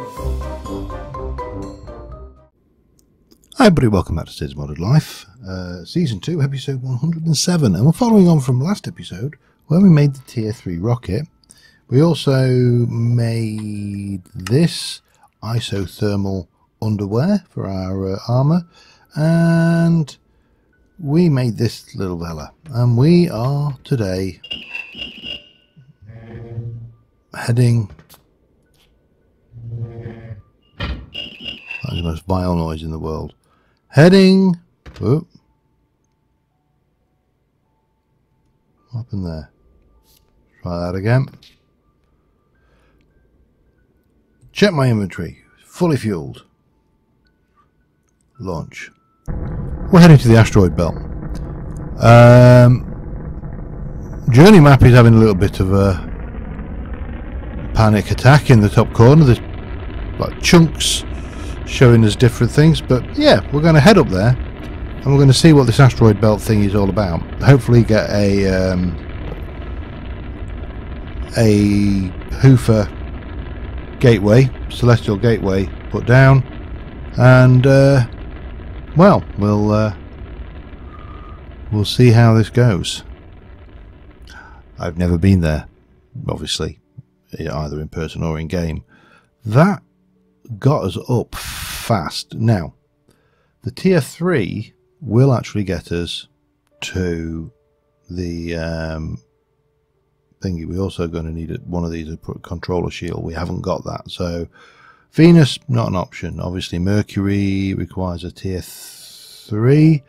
Hi everybody, welcome back to Cids Modded Life, Season 2, Episode 107, and we're following on from last episode where we made the Tier 3 rocket. We also made this isothermal underwear for our armour, and we made this little Vela, and we are today heading... That's the most vile noise in the world. Heading... Oh. What happened there? Try that again. Check my inventory. Fully fueled. Launch. We're heading to the asteroid belt. Journey map is having a little bit of a panic attack in the top corner. There's like chunks showing us different things, but yeah, we're going to head up there and we're going to see what this asteroid belt thing is all about. Hopefully get a Hoofer gateway, celestial gateway put down, and well, we'll see how this goes. I've never been there, obviously, either in person or in game. That got us up fast. Now, the Tier 3 will actually get us to the thingy. We're also going to need one of these to put a controller shield. We haven't got that. So, Venus, not an option. Obviously, Mercury requires a Tier 3.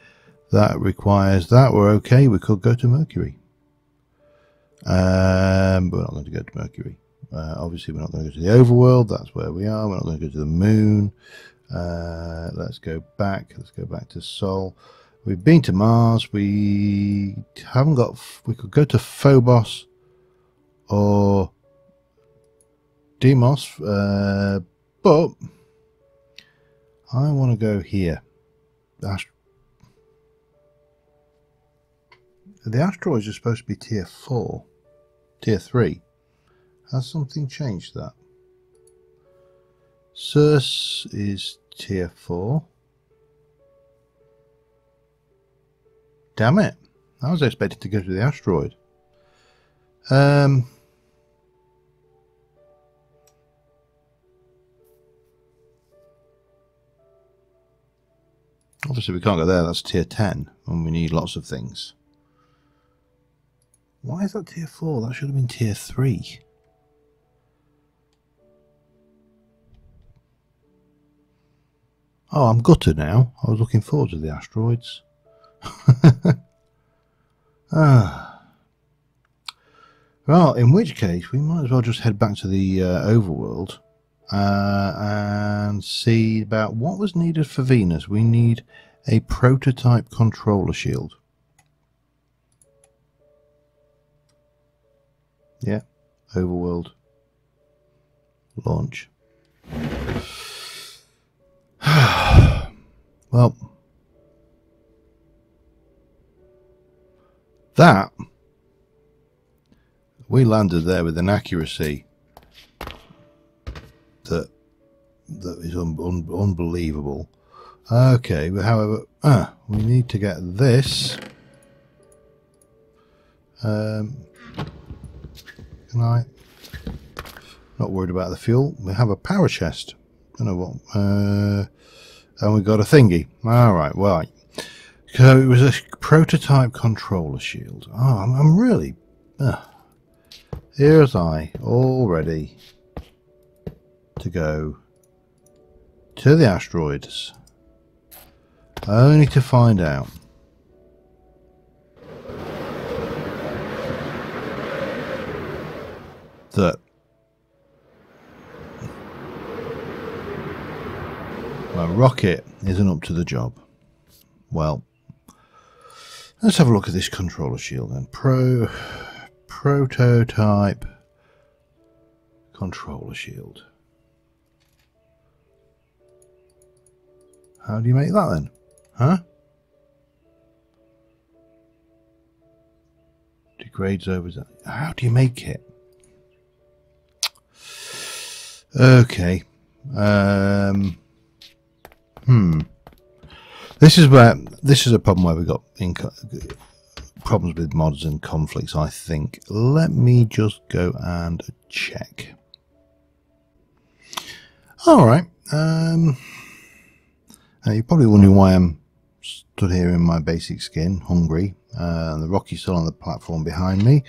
That requires that. We're okay. We could go to Mercury. But we're not going to go to Mercury. Obviously we're not going to go to the overworld. That's where we are. We're not going to go to the moon. Let's go back to Sol. We've been to Mars. We haven't got... We could go to Phobos or Deimos, but I want to go here. The asteroids are supposed to be Tier 4, Tier 3. Has something changed that? Circe is Tier 4. Damn it. I was expected to go to the asteroid. Obviously we can't go there. That's Tier 10. And we need lots of things. Why is that Tier 4? That should have been Tier 3. Oh, I'm gutted now. I was looking forward to the asteroids. Well, in which case, we might as well just head back to the overworld and see about what was needed for Venus. We need a prototype controller shield. Yeah, overworld. Launch. Well, that we landed there with an accuracy that is unbelievable. Okay, but however, we need to get this. Can I? Not worried about the fuel. We have a power chest. Don't know what. And we got a thingy. Alright, right. So it was a prototype controller shield. Oh, I'm really... here's I, all ready to go to the asteroids. Only to find out that my rocket isn't up to the job. Well, let's have a look at this controller shield then. Prototype controller shield. How do you make that then? Huh? Degrades over... How do you make it? Okay. This is a problem where we've got problems with mods and conflicts, I think. Let me just go and check. Alright. Now you're probably wondering why I'm stood here in my basic skin, hungry, and the Rocky's still on the platform behind me.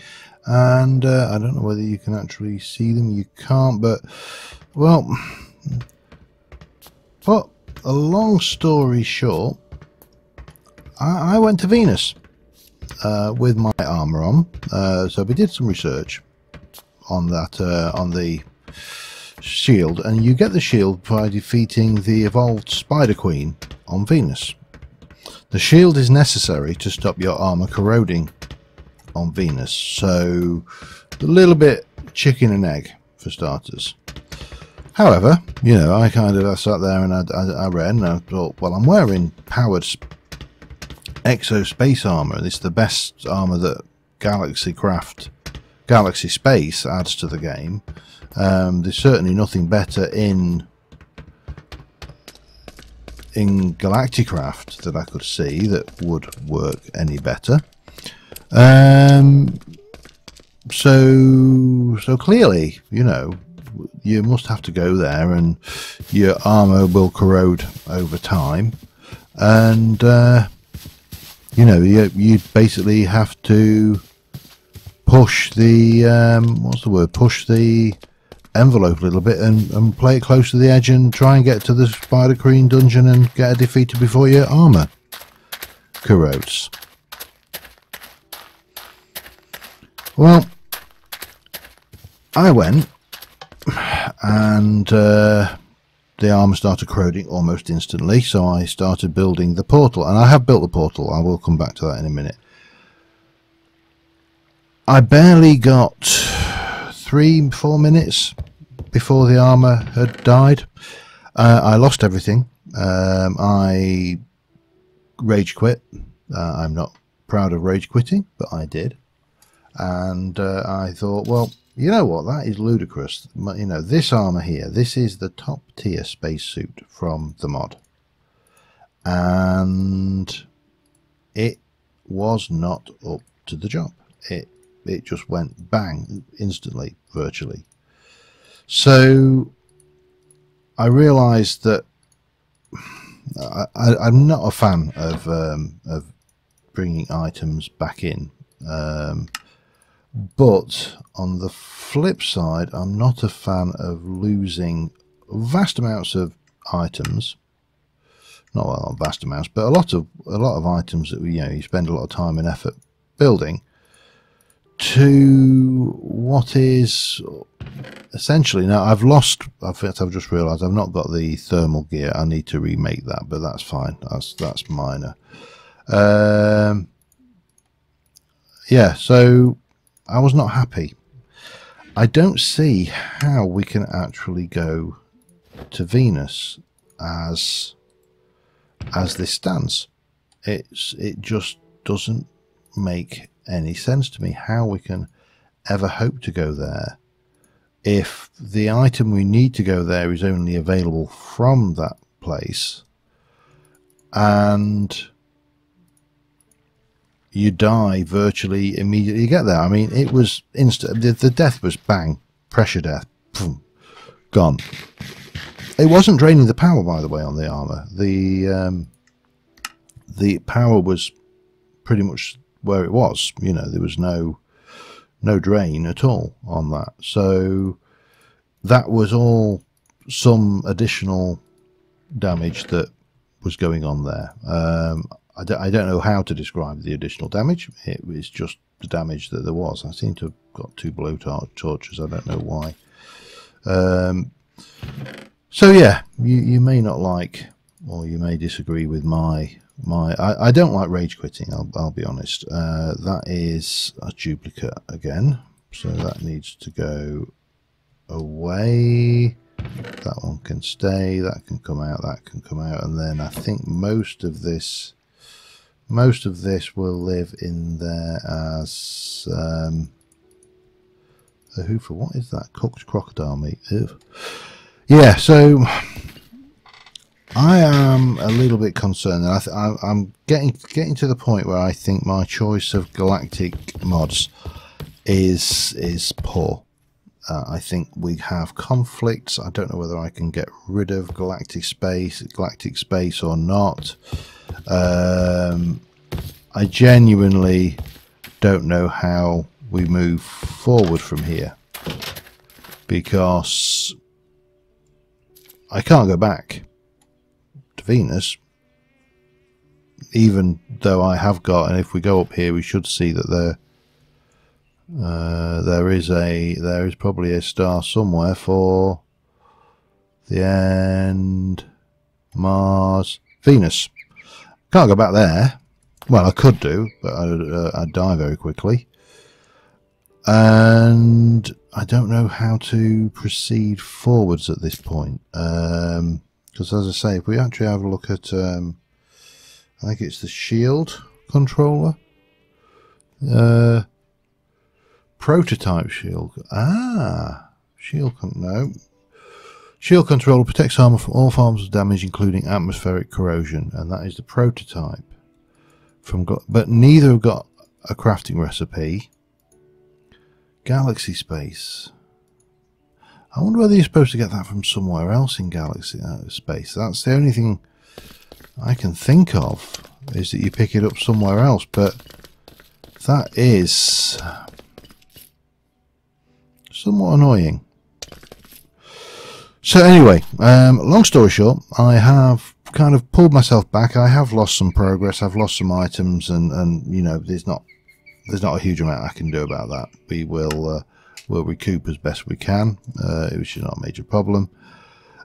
And I don't know whether you can actually see them. You can't, but, well, a long story short, I went to Venus with my armor on. So we did some research on that, on the shield, and you get the shield by defeating the evolved Spider Queen on Venus. The shield is necessary to stop your armor corroding on Venus, so a little bit chicken and egg for starters. However, you know, I sat there and I read and I thought, well, I'm wearing powered exo space armor, and it's the best armor that Galaxy Space adds to the game. There's certainly nothing better in Galacticraft that I could see that would work any better. So clearly, you know, you must have to go there, and your armor will corrode over time, and you know, you basically have to push the push the envelope a little bit and play it close to the edge and try and get to the Spider Queen dungeon and get her defeated before your armor corrodes. Well, I went, and the armor started corroding almost instantly, so I started building the portal, and I have built the portal. I will come back to that in a minute. I barely got 3-4 minutes before the armor had died. I lost everything. I rage quit. I'm not proud of rage quitting, but I did. And I thought, well, you know what, that is ludicrous. You know, this armor here, this is the top tier spacesuit from the mod, and it was not up to the job. It just went bang instantly, virtually. So I realized that I'm not a fan of bringing items back in. But on the flip side, I'm not a fan of losing vast amounts of items. Not well, vast amounts, but a lot of items that you spend a lot of time and effort building, to what is essentially, now I've just realised I've not got the thermal gear. I need to remake that, but that's fine. That's minor. Yeah, so I was not happy. I don't see how we can actually go to Venus as this stands. It just doesn't make any sense to me how we can ever hope to go there if the item we need to go there is only available from that place, and you die virtually immediately you get there. I mean, it was instant. The death was bang, pressure death, boom, gone. It wasn't draining the power, by the way, on the armor. The power was pretty much where it was. You know, there was no drain at all on that. So that was all some additional damage that was going on there. I don't know how to describe the additional damage. It was just the damage that there was. I seem to have got 2 blowtorches. I don't know why. So yeah, you may not like, or you may disagree with I don't like rage quitting. I'll be honest. That is a duplicate again, so that needs to go away. That one can stay. That can come out. That can come out, and then I think most of this will live in there as a hoofer. What is that? Cooked crocodile meat. Ew. Yeah, so I am a little bit concerned. I'm getting to the point where I think my choice of galactic mods is poor. I think we have conflicts. I don't know whether I can get rid of galactic space or not. I genuinely don't know how we move forward from here, because I can't go back to Venus, even though I have got, and if we go up here we should see that there is probably a star somewhere for the end. Mars, Venus. Can't go back there. Well, I could do, but I'd die very quickly. And I don't know how to proceed forwards at this point. Because as I say, if we actually have a look at, I think it's the shield controller. Prototype shield. Shield controller protects armor from all forms of damage, including atmospheric corrosion, and that is the prototype. But neither have got a crafting recipe. Galaxy space. I wonder whether you're supposed to get that from somewhere else in galaxy space. That's the only thing I can think of, is that you pick it up somewhere else, but that is somewhat annoying. So anyway, long story short, I have kind of pulled myself back. I have lost some progress. I've lost some items, and you know, there's not a huge amount I can do about that. We will we'll recoup as best we can, which is not a major problem.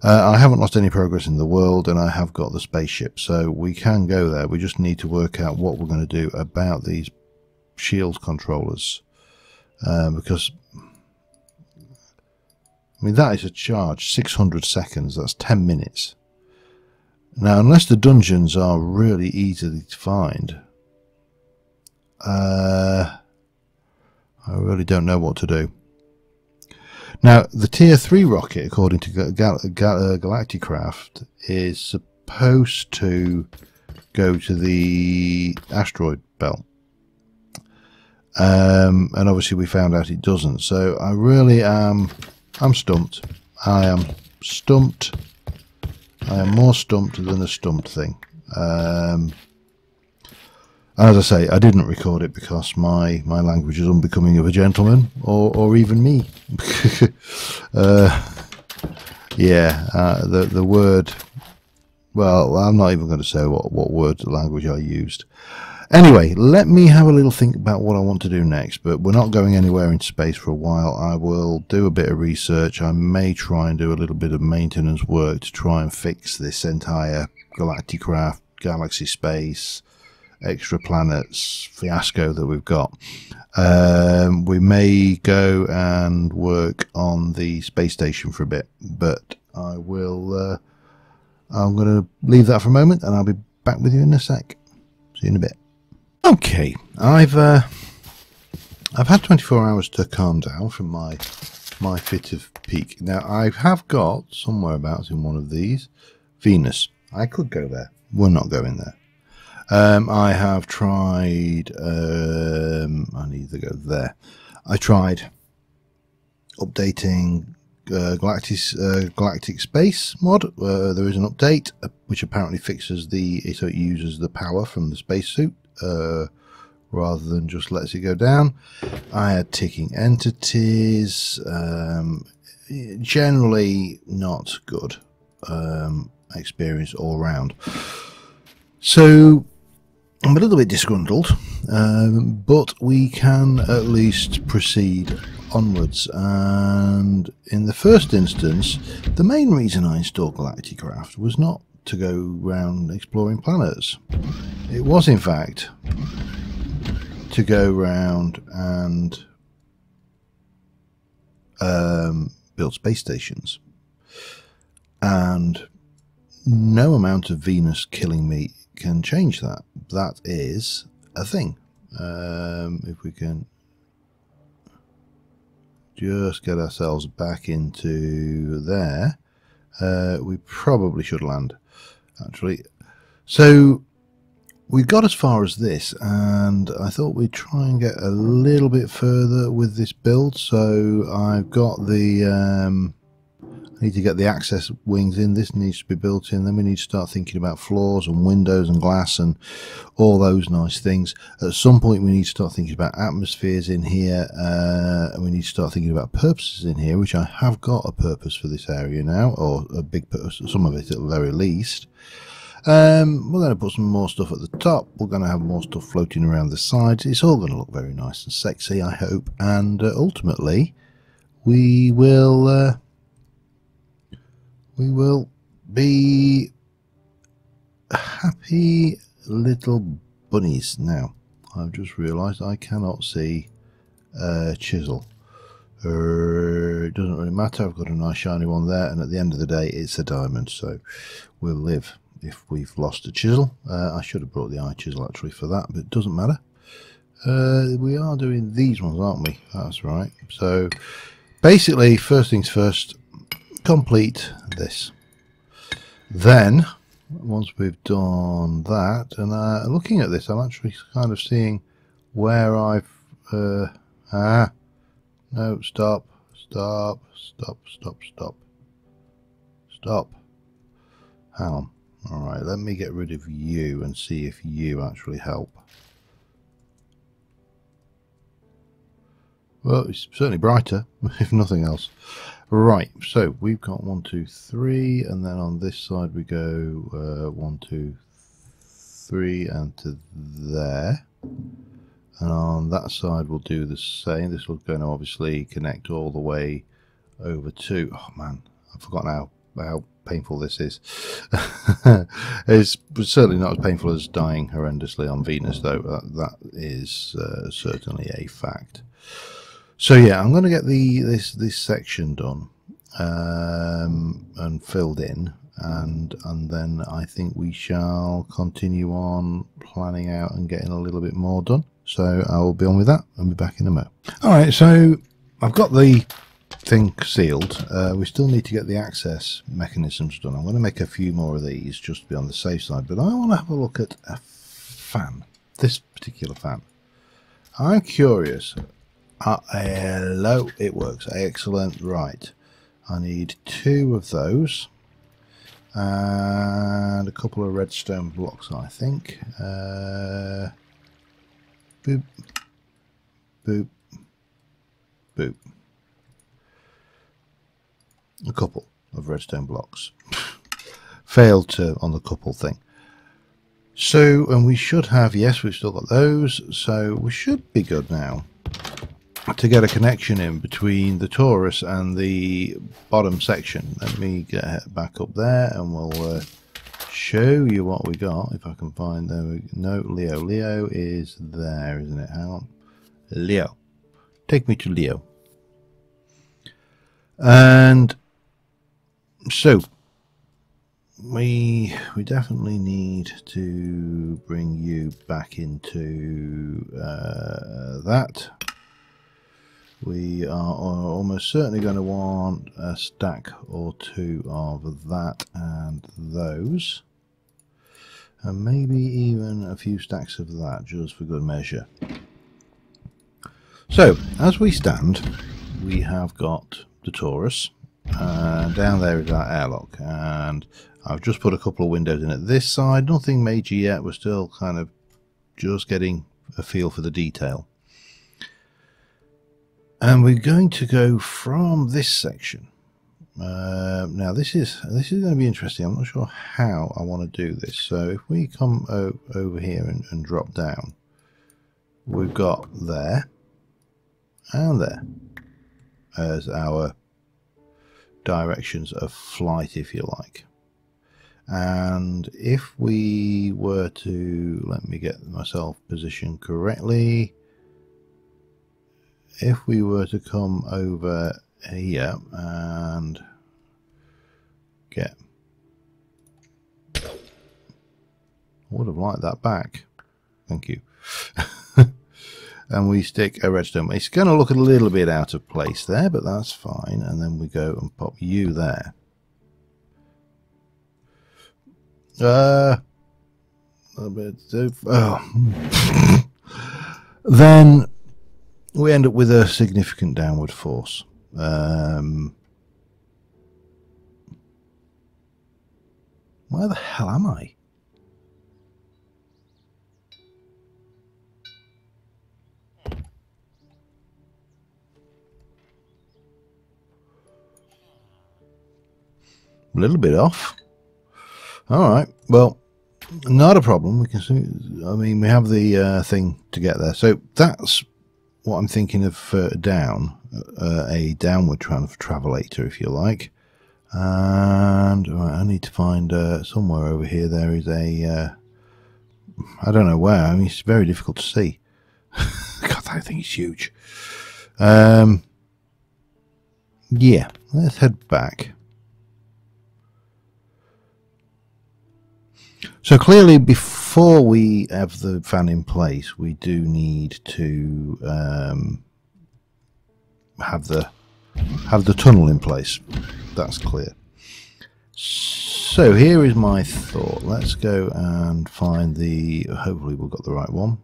I haven't lost any progress in the world, and I have got the spaceship, so we can go there. We just need to work out what we're going to do about these shield controllers, because I mean, that is a charge, 600 seconds, that's 10 minutes. Now, unless the dungeons are really easily to find, I really don't know what to do. Now, the Tier 3 rocket, according to Galacticraft, is supposed to go to the asteroid belt. And obviously we found out it doesn't. So I really am... I'm stumped. I am stumped. I am more stumped than a stumped thing. As I say, I didn't record it because my language is unbecoming of a gentleman, or even me. The word... Well, I'm not even going to say what word language I used. Anyway, let me have a little think about what I want to do next, but we're not going anywhere in space for a while. I will do a bit of research. I may try and do a little bit of maintenance work to try and fix this entire Galacticraft, galaxy space, extra planets fiasco that we've got. We may go and work on the space station for a bit, but I will... I'm going to leave that for a moment, and I'll be back with you in a sec. See you in a bit. Okay, I've had 24 hours to calm down from my fit of peak. Now, I have got somewhere about in one of these Venus. I could go there. We're not going there. I have tried. I need to go there. I tried updating galactic space mod. There is an update which apparently fixes so it uses the power from the spacesuit rather than just lets it go down. I had ticking entities. Generally not good experience all round. So I'm a little bit disgruntled, but we can at least proceed onwards. And in the first instance, the main reason I installed Galacticraft was not to go round exploring planets. It was, in fact, to go round and build space stations. And no amount of Venus killing me can change that. That is a thing. If we can just get ourselves back into there, We probably should land, actually. So we got as far as this, and I thought we'd try and get a little bit further with this build. So I've got the I need to get the access wings in. This needs to be built in. Then we need to start thinking about floors and windows and glass and all those nice things. At some point we need to start thinking about atmospheres in here, and we need to start thinking about purposes in here, which I have got a purpose for this area now, or a big purpose, some of it at the very least. We're going to put some more stuff at the top. We're going to have more stuff floating around the sides. It's all going to look very nice and sexy, I hope. And ultimately, we will be happy little bunnies. Now, I've just realised I cannot see a chisel. It doesn't really matter. I've got a nice shiny one there, and at the end of the day, it's a diamond. So we'll live. If we've lost a chisel, I should have brought the eye chisel actually for that, but it doesn't matter. We are doing these ones, aren't we? That's right. So basically, first things first, complete this. Then, once we've done that, and looking at this, I'm actually kind of seeing where I've... no, stop. Hang on. Alright, let me get rid of you and see if you actually help. Well, it's certainly brighter, if nothing else. Right, so we've got 1, 2, 3, and then on this side we go 1, 2, 3, and to there. And on that side we'll do the same. This will going to obviously connect all the way over to... Oh man, I've forgotten how painful this is. It's certainly not as painful as dying horrendously on Venus, though. That is certainly a fact. So yeah, I'm going to get this section done and filled in, and then I think we shall continue on planning out and getting a little bit more done. So I will be on with that and be back in a mo. All right, so I've got the thing sealed. We still need to get the access mechanisms done. I'm going to make a few more of these just to be on the safe side, but I want to have a look at a fan, this particular fan. I'm curious. Hello, it works. Excellent. Right, I need 2 of those and a couple of redstone blocks, I think. Boop, boop, boop. A couple of redstone blocks. Failed to on the couple thing. So, and we should have, yes, we've still got those, so we should be good now to get a connection in between the torus and the bottom section. Let me get back up there and we'll show you what we got. If I can find, there we go. No, Leo is there, isn't it? Hang on. Leo. Take me to Leo. And so we definitely need to bring you back into that. We are almost certainly going to want a stack or 2 of that and those, and maybe even a few stacks of that just for good measure. So as we stand, we have got the torus, and down there is our airlock, and I've just put a couple of windows in at this side. Nothing major yet. We're still kind of just getting a feel for the detail. And we're going to go from this section. Now this is going to be interesting. I'm not sure how I want to do this. So if we come over here and drop down, we've got there and there as our directions of flight, if you like. And if we were to, let me get myself positioned correctly, if we were to come over here and get, I would have liked that back, thank you. And we stick a redstone. It's going to look a little bit out of place there, but that's fine. And then we go and pop you there. A bit oh. Then we end up with a significant downward force. Where the hell am I? A little bit off. All right. Well, not a problem. We can see. I mean, we have the thing to get there. So that's what I'm thinking of down. A downward travelator, if you like. And right, I need to find somewhere over here. There is a. I don't know where. I mean, it's very difficult to see. God, that thing is huge. Yeah. Let's head back. So clearly, before we have the fan in place, we do need to have the tunnel in place. That's clear. So here is my thought. Let's go and find the. Hopefully, we've got the right one.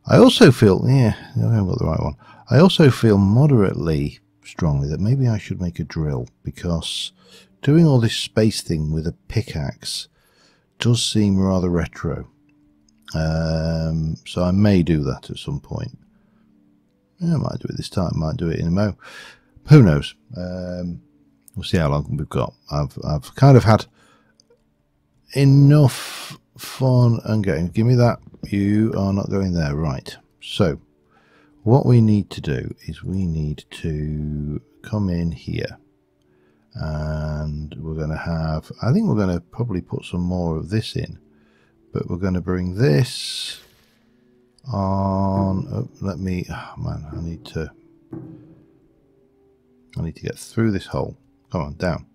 I also feel, yeah, I haven't got the right one. I also feel moderately strongly that maybe I should make a drill, because doing all this space thing with a pickaxe does seem rather retro. So I may do that at some point. Yeah, I might do it this time. Might do it in a mo. Who knows? We'll see how long we've got. I've kind of had enough fun and getting. Give me that. You are not going there, right? So what we need to do is we need to come in here. And we're going to have, I think we're going to probably put some more of this in, but we're going to bring this on. Oh, let me, oh man, I need to get through this hole. Come on, down.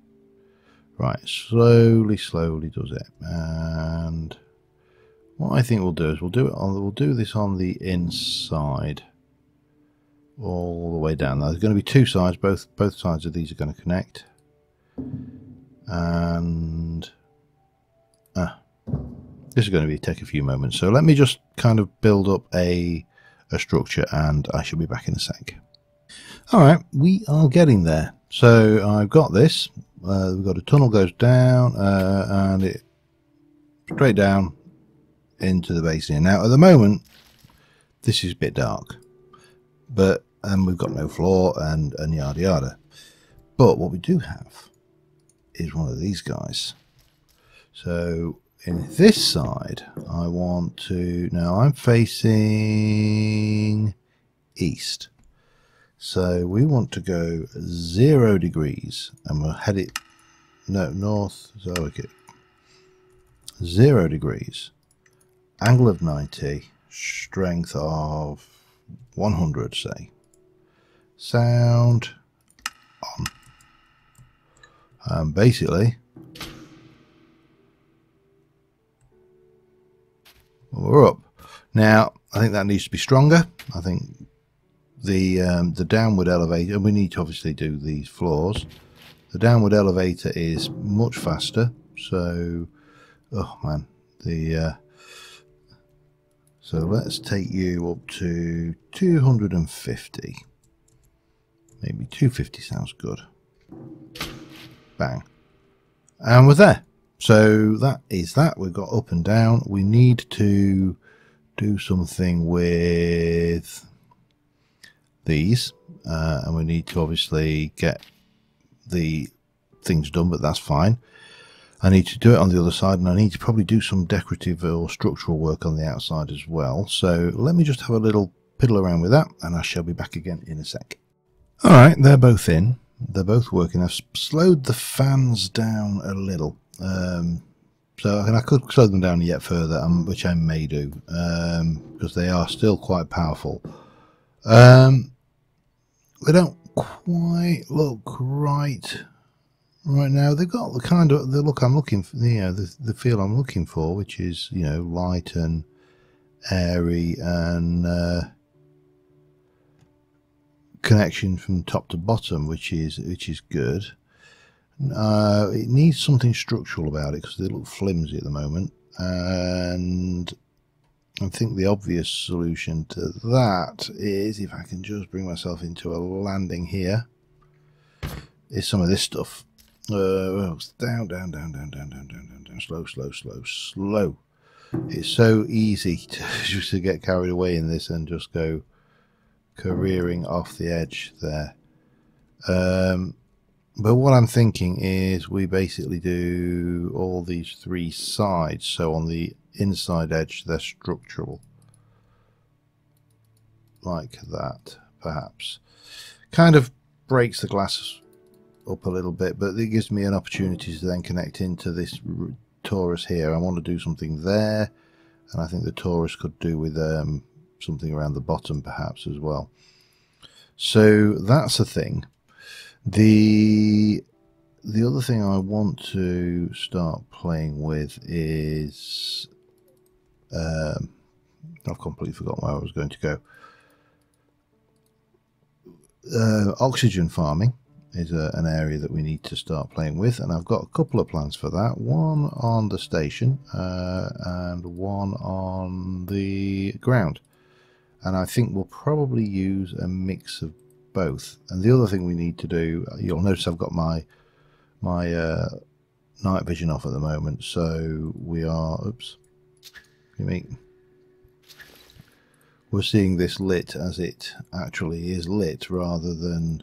Right, slowly does it. And what I think we'll do is we'll do this on the inside all the way down. Now, there's going to be two sides, both sides of these are going to connect. And this is going to take a few moments, so let me just kind of build up a structure, and I shall be back in a sec. Alright, we are getting there. So I've got this, we've got a tunnel goes down and it straight down into the basin. Now at the moment this is a bit dark, but we've got no floor and yada yada, but what we do have is one of these guys. So in this side I want to, now I'm facing east, so we want to go 0 degrees and we'll head it north, so okay, 0 degrees, angle of 90, strength of 100, say, sound on. Basically, we're up. Now, I think that needs to be stronger. I think the downward elevator, we need to obviously do these floors. The downward elevator is much faster. So, oh man, so let's take you up to 250. Maybe 250 sounds good. Bang. And we're there. So that is that. We've got up and down. We need to do something with these. And we need to obviously get the things done, but that's fine. I need to do it on the other side, and I need to probably do some decorative or structural work on the outside as well. So let me just have a little piddle around with that, and I shall be back again in a sec. Alright, they're both in. They're both working. I've slowed the fans down a little, so I could slow them down yet further, which I may do, because they are still quite powerful. They don't quite look right now. They've got the kind of the look I'm looking for, the feel I'm looking for, which is, light and airy and connection from top to bottom, which is good. It needs something structural about it because they look flimsy at the moment, and I think the obvious solution to that is, if I can just bring myself into a landing here, is some of this stuff. Down, slow. It's so easy just to get carried away in this and just go careering off the edge there. But what I'm thinking is we basically do all these three sides. So on the inside edge, they're structural. Like that, perhaps. Kind of breaks the glass up a little bit, but it gives me an opportunity to then connect into this torus here. I want to do something there, and I think the torus could do with something around the bottom perhaps as well. So that's a thing. The other thing I want to start playing with is I've completely forgotten where I was going to go. Oxygen farming is an area that we need to start playing with, and I've got a couple of plans for that. One on the station and one on the ground, and I think we'll probably use a mix of both. And the other thing we need to do, you'll notice I've got my night vision off at the moment, so we are we're seeing this lit as it actually is lit, rather than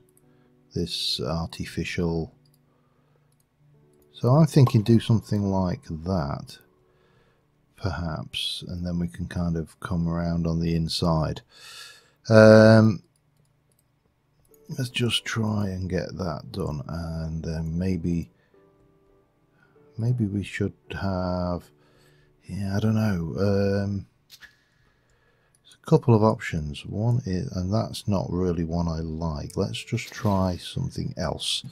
this artificial. So I'm thinking do something like that perhaps, and then we can kind of come around on the inside. Let's just try and get that done, and then maybe we should have, I don't know, there's a couple of options. One is, and that's not really one I like, let's just try something else.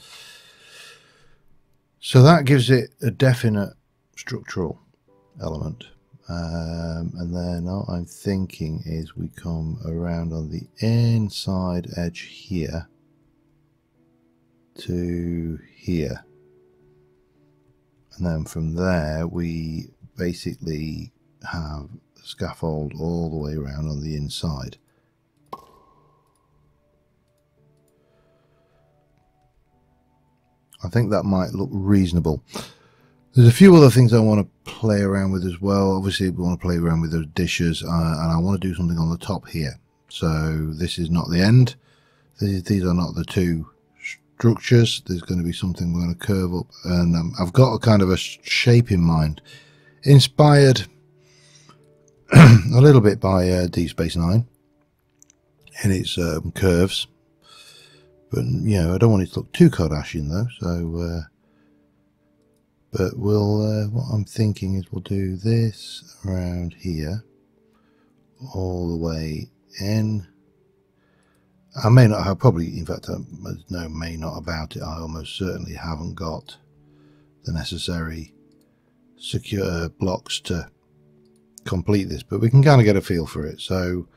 So that gives it a definite structural element, and then what I'm thinking is we come around on the inside edge here to here, and then from there we basically have a scaffold all the way around on the inside. I think that might look reasonable. There's a few other things I want to play around with as well. Obviously we want to play around with those dishes, and I want to do something on the top here. So this is not the end. These are not the two structures. There's going to be something we're going to curve up, and I've got a kind of a shape in mind, inspired a little bit by Deep Space Nine in its curves, but you know, I don't want it to look too Kardashian though. So but we'll what I'm thinking is we'll do this around here all the way in. I may not have, probably, in fact, no, may not about it. I almost certainly haven't got the necessary secure blocks to complete this, but we can kind of get a feel for it. So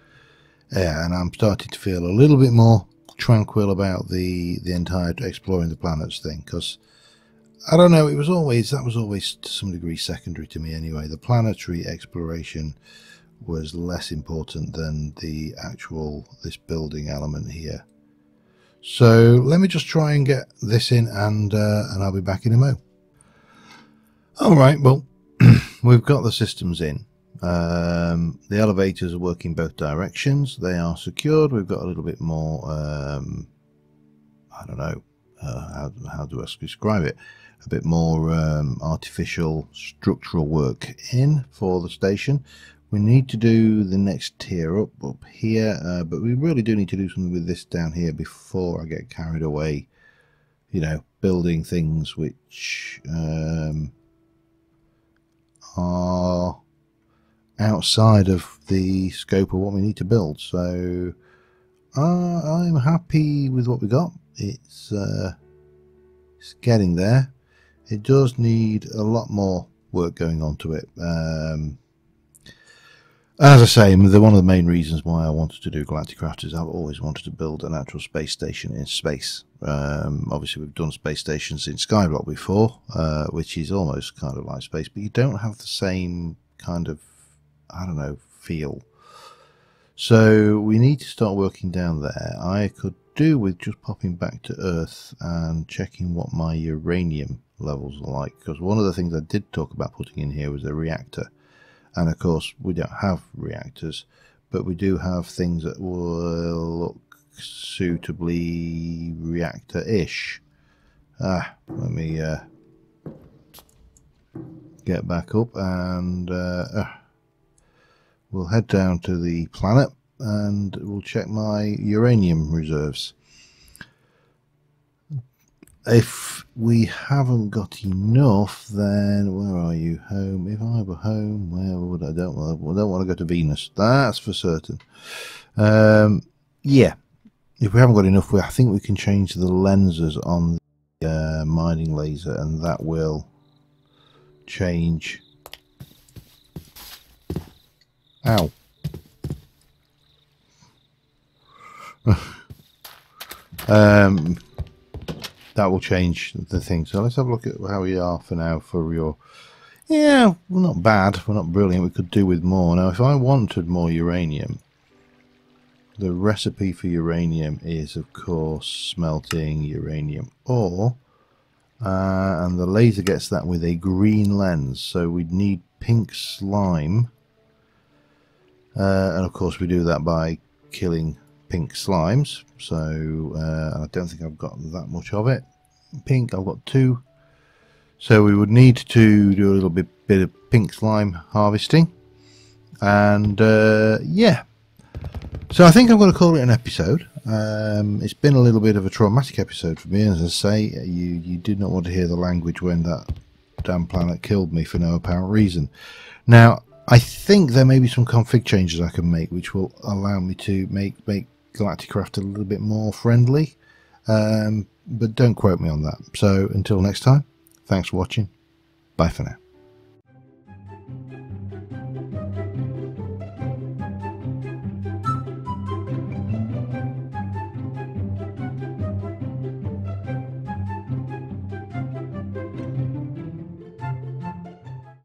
yeah, and I'm starting to feel a little bit more tranquil about the entire exploring the planets thing, because I don't know, that was always to some degree secondary to me anyway. The planetary exploration was less important than the actual this building element here. So let me just try and get this in, and I'll be back in a mo. All right, well, we've got the systems in. The elevators are working both directions. They are secured. We've got a little bit more I don't know, how do I describe it, a bit more artificial structural work in for the station. We need to do the next tier up here, but we really do need to do something with this down here before I get carried away, you know, building things which are outside of the scope of what we need to build. So I'm happy with what we got. It's getting there. It does need a lot more work going on to it. As I say, one of the main reasons why I wanted to do Galacticraft is I've always wanted to build an actual space station in space. Obviously, we've done space stations in Skyblock before, which is almost kind of like space, but you don't have the same kind of, I don't know, feel. So we need to start working down there. I could do with just popping back to Earth and checking what my uranium levels are like, because one of the things I did talk about putting in here was a reactor. And of course, we don't have reactors, but we do have things that will look suitably reactor-ish. Let me get back up, and we'll head down to the planet and we'll check my uranium reserves. If we haven't got enough, then where are you? Home. If I were home, where would I? Don't want to go to Venus. That's for certain. Yeah. If we haven't got enough, I think we can change the lenses on the mining laser, and that will change. Ow. That will change the thing. So let's have a look at how we are for now for your... Yeah, we're not bad. We're not brilliant. We could do with more. Now, if I wanted more uranium, the recipe for uranium is, of course, smelting uranium ore. And the laser gets that with a green lens. So we'd need pink slime. And, of course, we do that by killing pink slimes. So I don't think I've got that much of it. Pink, I've got 2. So we would need to do a little bit of pink slime harvesting. And yeah. So I think I'm going to call it an episode. It's been a little bit of a traumatic episode for me. As I say, you did not want to hear the language when that damn planet killed me for no apparent reason. Now, I think there may be some config changes I can make which will allow me to make Galacticraft a little bit more friendly, but don't quote me on that. So until next time, thanks for watching. Bye for now.